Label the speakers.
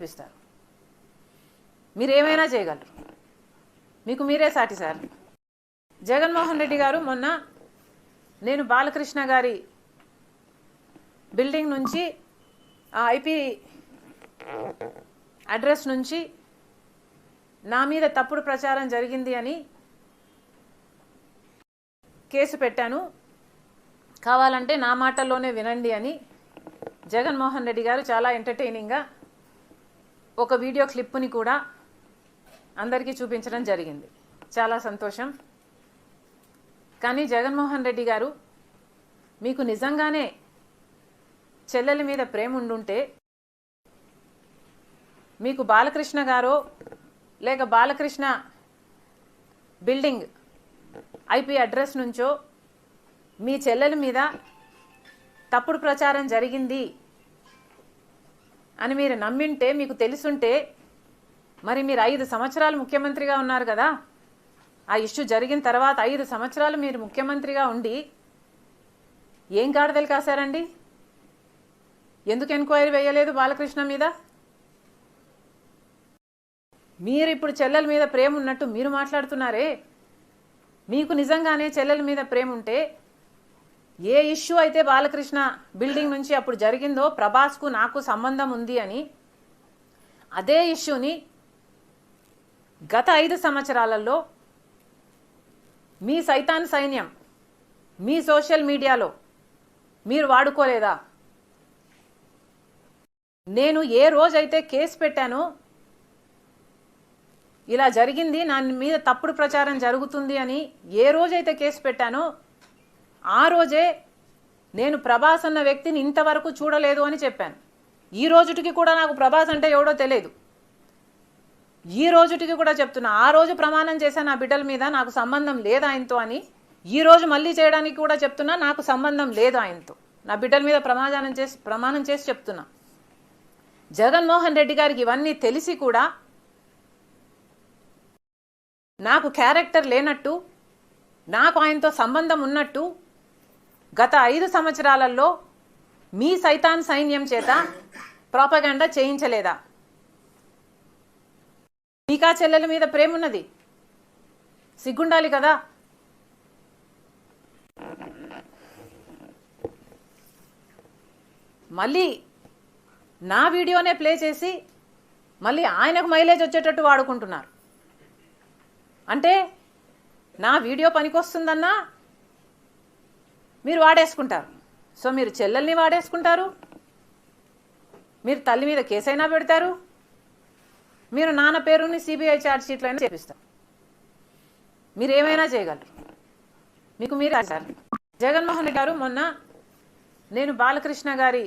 Speaker 1: చూపిస్తారు. మీరు ఏమైనా చేయగలరు, మీకు మీరే సాటి సార్. జగన్మోహన్ రెడ్డి గారు మొన్న నేను బాలకృష్ణ గారి బిల్డింగ్ నుంచి ఆ ఐపీ అడ్రస్ నుంచి నా మీద తప్పుడు ప్రచారం జరిగింది అని కేసు పెట్టాను, కావాలంటే నా మాటల్లోనే వినండి అని జగన్మోహన్ రెడ్డి గారు చాలా ఎంటర్టైనింగ్గా ఒక వీడియో క్లిప్ని కూడా అందరికీ చూపించడం జరిగింది. చాలా సంతోషం. కానీ జగన్మోహన్ రెడ్డి గారు, మీకు నిజంగానే చెల్లెల మీద ప్రేమ ఉండుంటే మీకు బాలకృష్ణ గారో లేక బాలకృష్ణ బిల్డింగ్ ఐపీ అడ్రస్ నుంచో మీ చెల్లెల మీద తప్పుడు ప్రచారం జరిగింది అని మీరు నమ్మింటే, మీకు తెలుసుంటే, మరి మీరు 5 సంవత్సరాలు ముఖ్యమంత్రిగా ఉన్నారు కదా. ఆ ఇష్యూ జరిగిన తర్వాత 5 సంవత్సరాలు మీరు ముఖ్యమంత్రిగా ఉండి ఏం గాడిదలు కాశారండి? ఎందుకు ఎంక్వైరీ వేయలేదు బాలకృష్ణ మీద? మీరు ఇప్పుడు చెల్లెల మీద ప్రేమ ఉన్నట్టు మీరు మాట్లాడుతున్నారే. మీకు నిజంగానే చెల్లెల మీద ప్రేమ ఉంటే, ఏ ఇష్యూ అయితే బాలకృష్ణ బిల్డింగ్ నుంచి అప్పుడు జరిగిందో ప్రభాస్కు నాకు సంబంధం ఉంది అని, అదే ఇష్యూని గత 5 సంవత్సరాలలో మీ సైతాన్ సైన్యం మీ సోషల్ మీడియాలో మీరు వాడుకోలేదా? నేను ఏ రోజైతే కేసు పెట్టానో, ఇలా జరిగింది, నా మీద తప్పుడు ప్రచారం జరుగుతుంది అని ఏ రోజైతే కేసు పెట్టానో, ఆ రోజే నేను ప్రభాస్ అన్న వ్యక్తిని ఇంతవరకు చూడలేదు అని చెప్పాను. ఈ రోజుటికి కూడా నాకు ప్రభాస్ అంటే ఎవడో తెలియదు. ఈ రోజుటికి కూడా చెప్తున్నా, ఆ రోజు ప్రమాణం చేశాను నా బిడ్డల మీద నాకు సంబంధం లేదు ఆయనతో అని. ఈ రోజు మళ్ళీ చేయడానికి కూడా చెప్తున్నా, నాకు సంబంధం లేదు ఆయనతో. నా బిడ్డల మీద ప్రమాణం చేసి చెప్తున్నా. జగన్మోహన్ రెడ్డి గారికి ఇవన్నీ తెలిసి కూడా నాకు క్యారెక్టర్ లేనట్టు, నాకు ఆయనతో సంబంధం ఉన్నట్టు గత 5 సంవత్సరాలలో మీ సైతాన్ సైన్యం చేత ప్రాపగాండా చేయించలేదా? మీకా చెల్లెల మీద ప్రేమ ఉన్నది, సిగ్గుండాలి కదా. మళ్ళీ నా వీడియోనే ప్లే చేసి మళ్ళీ ఆయనకు మైలేజ్ వచ్చేటట్టు వాడుకుంటున్నారు. అంటే నా వీడియో పనికొస్తుందన్నా మీరు వాడేసుకుంటారు. సో మీరు చెల్లెల్ని వాడేసుకుంటారు, మీరు తల్లి మీద కేసైనా పెడతారు, మీరు నాన్న పేరుని సిబిఐ ఛార్జ్ షీట్లో అయినా చేపిస్తారు. మీరు ఏమైనా చేయగలరు, మీకు మీరే సార్. జగన్మోహన్ రెడ్డి గారు మొన్న నేను బాలకృష్ణ గారి